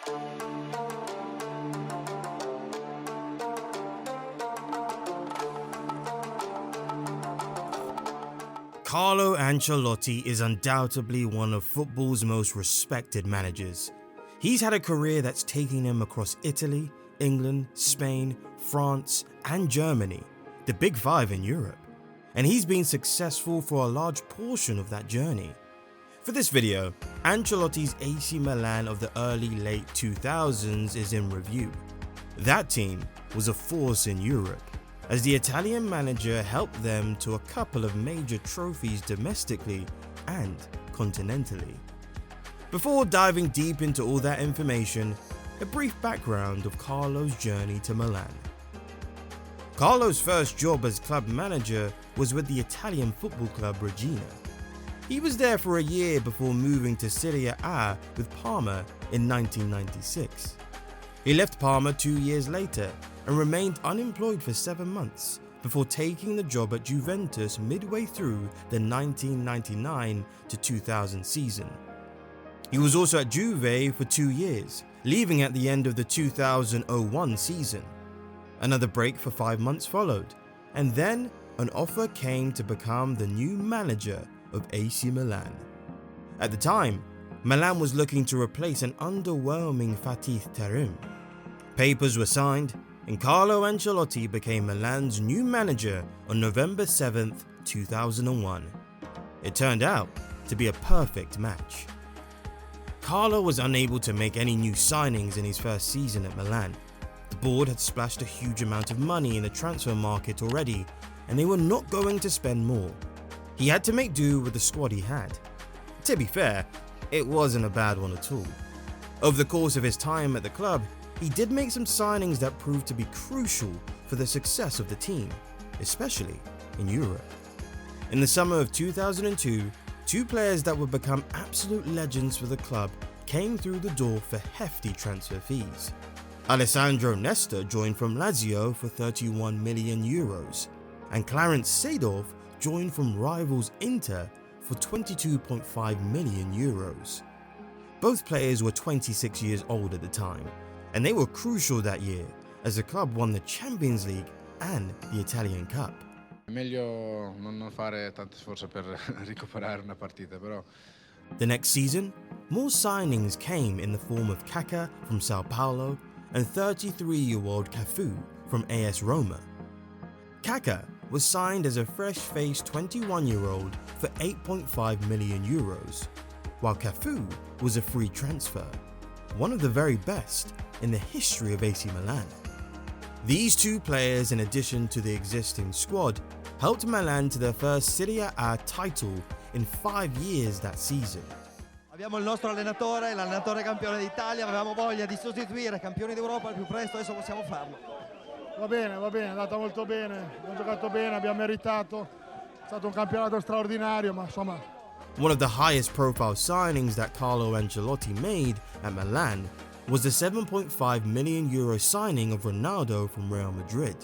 Carlo Ancelotti is undoubtedly one of football's most respected managers. He's had a career that's taken him across Italy, England, Spain, France, and Germany, the Big Five in Europe. And he's been successful for a large portion of that journey. For this video, Ancelotti's AC Milan of the early-late 2000s is in review. That team was a force in Europe, as the Italian manager helped them to a couple of major trophies domestically and continentally. Before diving deep into all that information, a brief background of Carlo's journey to Milan. Carlo's first job as club manager was with the Italian football club Regina. He was there for a year before moving to Serie A with Parma in 1996. He left Parma 2 years later and remained unemployed for 7 months before taking the job at Juventus midway through the 1999 to 2000 season. He was also at Juve for 2 years, leaving at the end of the 2001 season. Another break for 5 months followed, and then an offer came to become the new manager of AC Milan. At the time, Milan was looking to replace an underwhelming Fatih Terim. Papers were signed, and Carlo Ancelotti became Milan's new manager on November 7th, 2001. It turned out to be a perfect match. Carlo was unable to make any new signings in his first season at Milan. The board had splashed a huge amount of money in the transfer market already, and they were not going to spend more. He had to make do with the squad he had. To be fair, it wasn't a bad one at all. Over the course of his time at the club, he did make some signings that proved to be crucial for the success of the team, especially in Europe. In the summer of 2002, 2 players that would become absolute legends for the club came through the door for hefty transfer fees. Alessandro Nesta joined from Lazio for 31 million euros, and Clarence Seedorf joined from rivals Inter for 22.5 million euros. Both players were 26 years old at the time, and they were crucial that year as the club won the Champions League and the Italian Cup. Meglio non fare tanto sforzo per recuperare una partita, però. The next season, more signings came in the form of Kaká from Sao Paulo and 33-year-old Cafu from AS Roma. Kaká was signed as a fresh-faced 21-year-old for 8.5 million euros, while Cafu was a free transfer, one of the very best in the history of AC Milan. These 2 players, in addition to the existing squad, helped Milan to their first Serie A title in 5 years that season. Abbiamo il nostro allenatore, l'allenatore campione d'Italia, avevamo voglia di sostituire campioni d'Europa al più presto, adesso possiamo farlo. Va bene, è andata molto bene, abbiamo giocato bene, abbiamo meritato, è stato un campionato straordinario, ma insomma. One of the highest profile signings that Carlo Ancelotti made at Milan was the 7.5 million euro signing of Ronaldo from Real Madrid.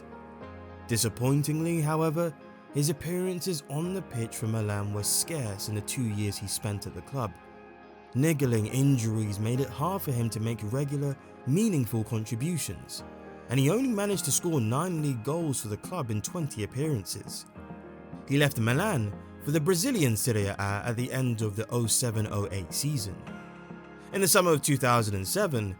Disappointingly, however, his appearances on the pitch for Milan were scarce in the 2 years he spent at the club. Niggling injuries made it hard for him to make regular, meaningful contributions, and he only managed to score 9 league goals for the club in 20 appearances. He left Milan for the Brazilian Serie A at the end of the 07-08 season. In the summer of 2007,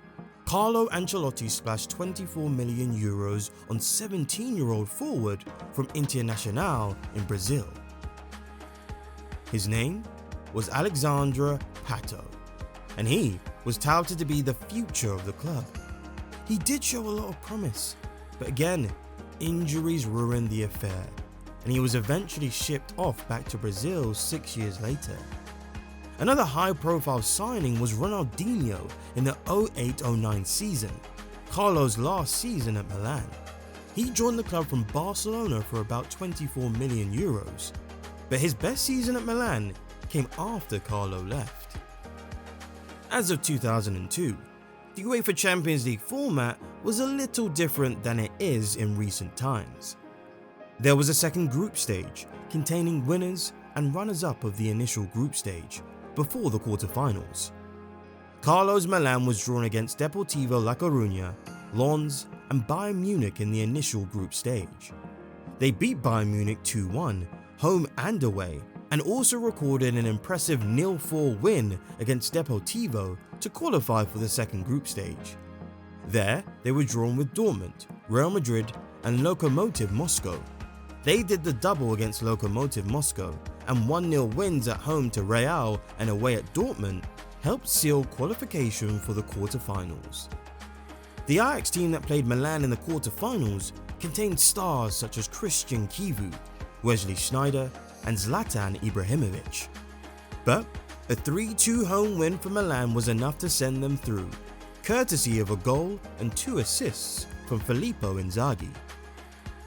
Carlo Ancelotti splashed 24 million euros on 17-year-old forward from Internacional in Brazil. His name was Alexandre Pato, and he was touted to be the future of the club. He did show a lot of promise, but again, injuries ruined the affair, and he was eventually shipped off back to Brazil 6 years later. Another high-profile signing was Ronaldinho in the 08-09 season, Carlo's last season at Milan. He joined the club from Barcelona for about 24 million euros, but his best season at Milan came after Carlo left. As of 2002, the UEFA Champions League format was a little different than it is in recent times. There was a second group stage containing winners and runners-up of the initial group stage before the quarterfinals. Carlo's Milan was drawn against Deportivo La Coruña, Lens, and Bayern Munich in the initial group stage. They beat Bayern Munich 2-1, home and away, and also recorded an impressive 0-4 win against Deportivo to qualify for the second group stage. There, they were drawn with Dortmund, Real Madrid, and Lokomotiv Moscow. They did the double against Lokomotiv Moscow, and 1-0 wins at home to Real and away at Dortmund helped seal qualification for the quarterfinals. The Ajax team that played Milan in the quarterfinals contained stars such as Christian Kivu, Wesley Sneijder, and Zlatan Ibrahimovic. But a 3-2 home win for Milan was enough to send them through, courtesy of a goal and 2 assists from Filippo Inzaghi.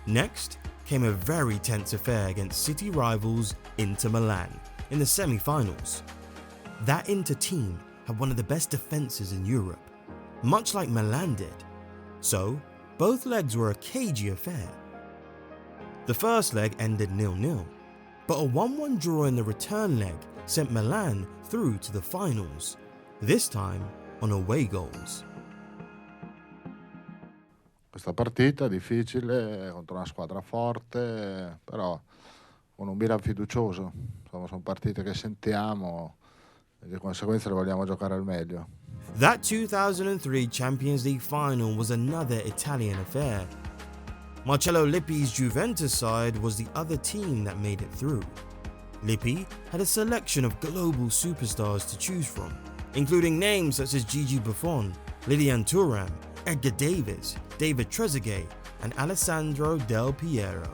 Next came a very tense affair against city rivals Inter Milan in the semi-finals. That Inter team had one of the best defences in Europe, much like Milan did, so both legs were a cagey affair. The first leg ended 0-0, but a 1-1 draw in the return leg sent Milan through to the finals, this time on away goals. Questa partita difficile contro una squadra forte, però con un Milan fiducioso. Insomma, sono partite che sentiamo e di conseguenza le vogliamo giocare al meglio. That 2003 Champions League final was another Italian affair. Marcello Lippi's Juventus side was the other team that made it through. Lippi had a selection of global superstars to choose from, including names such as Gigi Buffon, Lilian Thuram, Edgar Davids, David Trezeguet, and Alessandro Del Piero.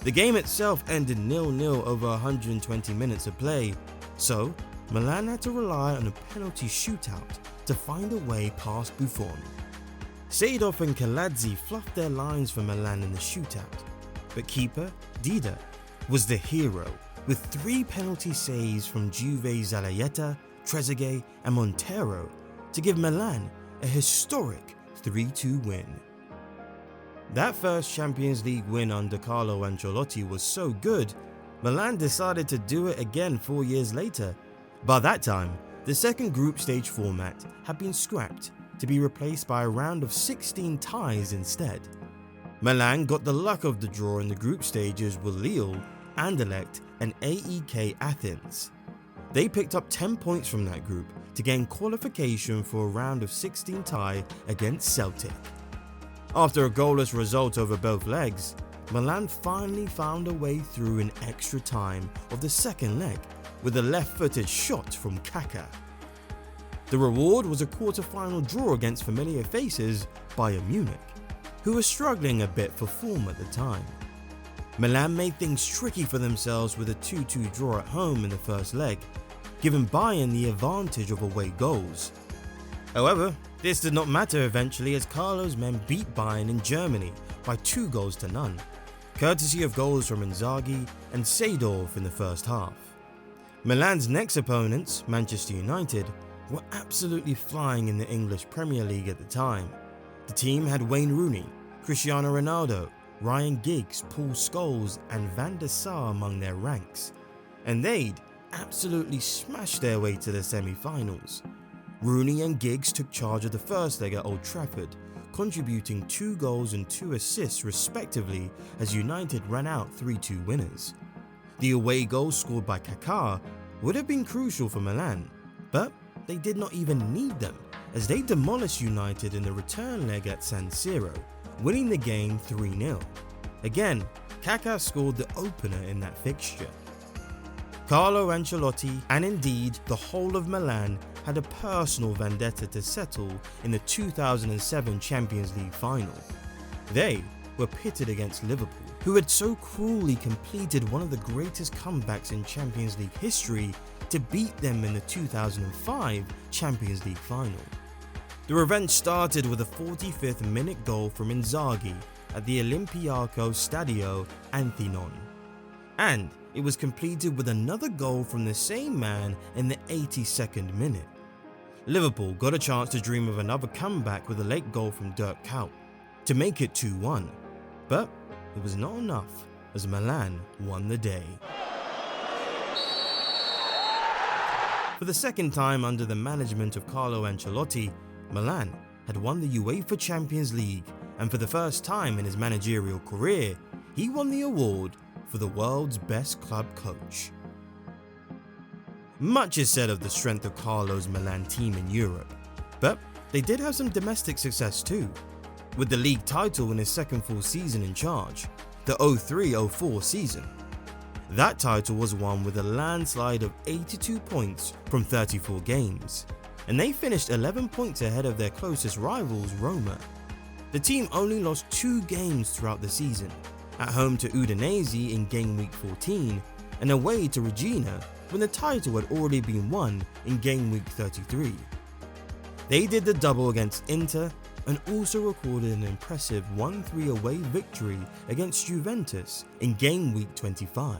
The game itself ended 0-0 over 120 minutes of play, so Milan had to rely on a penalty shootout to find a way past Buffon. Seedorf and Calazzi fluffed their lines for Milan in the shootout, but keeper Dida was the hero with 3 penalty saves from Juve's Zalayeta, Trezeguet, and Montero to give Milan a historic 3-2 win. That first Champions League win under Carlo Ancelotti was so good, Milan decided to do it again 4 years later. By that time, the second group stage format had been scrapped to be replaced by a round of 16 ties instead. Milan got the luck of the draw in the group stages with Lille, Anderlecht, and AEK Athens. They picked up 10 points from that group to gain qualification for a round of 16 tie against Celtic. After a goalless result over both legs, Milan finally found a way through in extra time of the second leg with a left-footed shot from Kaká. The reward was a quarter-final draw against familiar faces Bayern Munich, who were struggling a bit for form at the time. Milan made things tricky for themselves with a 2-2 draw at home in the first leg, giving Bayern the advantage of away goals. However, this did not matter eventually as Carlo's men beat Bayern in Germany by 2-0, courtesy of goals from Inzaghi and Seedorf in the first half. Milan's next opponents, Manchester United, were absolutely flying in the English Premier League at the time. The team had Wayne Rooney, Cristiano Ronaldo, Ryan Giggs, Paul Scholes, and Van der Sar among their ranks, and they'd absolutely smashed their way to the semi-finals. Rooney and Giggs took charge of the first leg at Old Trafford, contributing 2 goals and 2 assists respectively as United ran out 3-2 winners. The away goals scored by Kaká would have been crucial for Milan, but they did not even need them as they demolished United in the return leg at San Siro, winning the game 3-0. Again, Kaká scored the opener in that fixture. Carlo Ancelotti, and indeed the whole of Milan, had a personal vendetta to settle in the 2007 Champions League final. They were pitted against Liverpool, who had so cruelly completed one of the greatest comebacks in Champions League history to beat them in the 2005 Champions League final. The revenge started with a 45th minute goal from Inzaghi at the Olimpiako Stadio Anthony, and it was completed with another goal from the same man in the 82nd minute. Liverpool got a chance to dream of another comeback with a late goal from Dirk Kuyt to make it 2-1, but it was not enough as Milan won the day. For the second time under the management of Carlo Ancelotti, Milan had won the UEFA Champions League, and for the first time in his managerial career, he won the award for the world's best club coach. Much is said of the strength of Carlo's Milan team in Europe, but they did have some domestic success too, with the league title in his second full season in charge, the 03-04 season. That title was won with a landslide of 82 points from 34 games, and they finished 11 points ahead of their closest rivals, Roma. The team only lost 2 games throughout the season, at home to Udinese in game week 14 and away to Regina when the title had already been won in game week 33. They did the double against Inter and also recorded an impressive 1-3 away victory against Juventus in game week 25.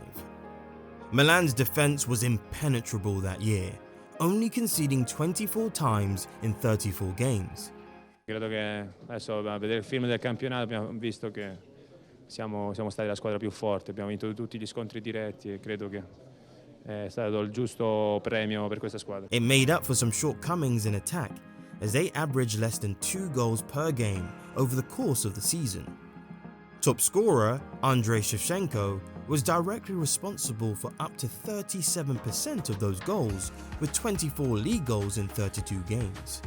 Milan's defense was impenetrable that year, only conceding 24 times in 34 games. Credo che adesso a vedere il film del campionato abbiamo visto che siamo stati la squadra più forte, abbiamo vinto tutti gli scontri diretti e credo che è stato il giusto premio per questa squadra. It made up for some shortcomings in attack, as they averaged less than 2 goals per game over the course of the season. Top scorer, Andrei Shevchenko, was directly responsible for up to 37% of those goals, with 24 league goals in 32 games.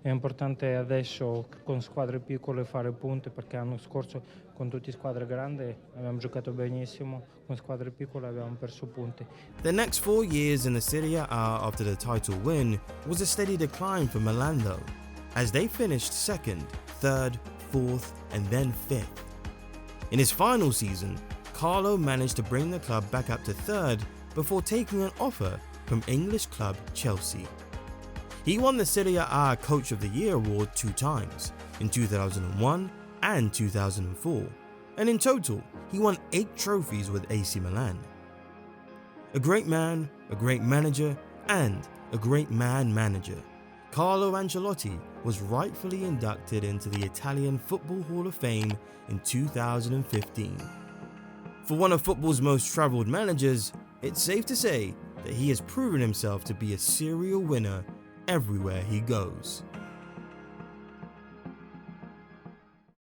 È importante adesso con squadre piccole fare punti, perché l'anno scorso con tutte squadre grandi abbiamo giocato benissimo, con squadre piccole abbiamo perso punti. The next 4 years in the Serie A after the title win was a steady decline for Milan though, as they finished 2nd, 3rd, 4th and then 5th. In his final season, Carlo managed to bring the club back up to 3rd before taking an offer from English club Chelsea. He won the Serie A Coach of the Year award 2 times, in 2001 and 2004, and in total, he won 8 trophies with AC Milan. A great man, a great manager, and a great man manager, Carlo Ancelotti was rightfully inducted into the Italian Football Hall of Fame in 2015. For one of football's most travelled managers, it's safe to say that he has proven himself to be a serial winner everywhere he goes.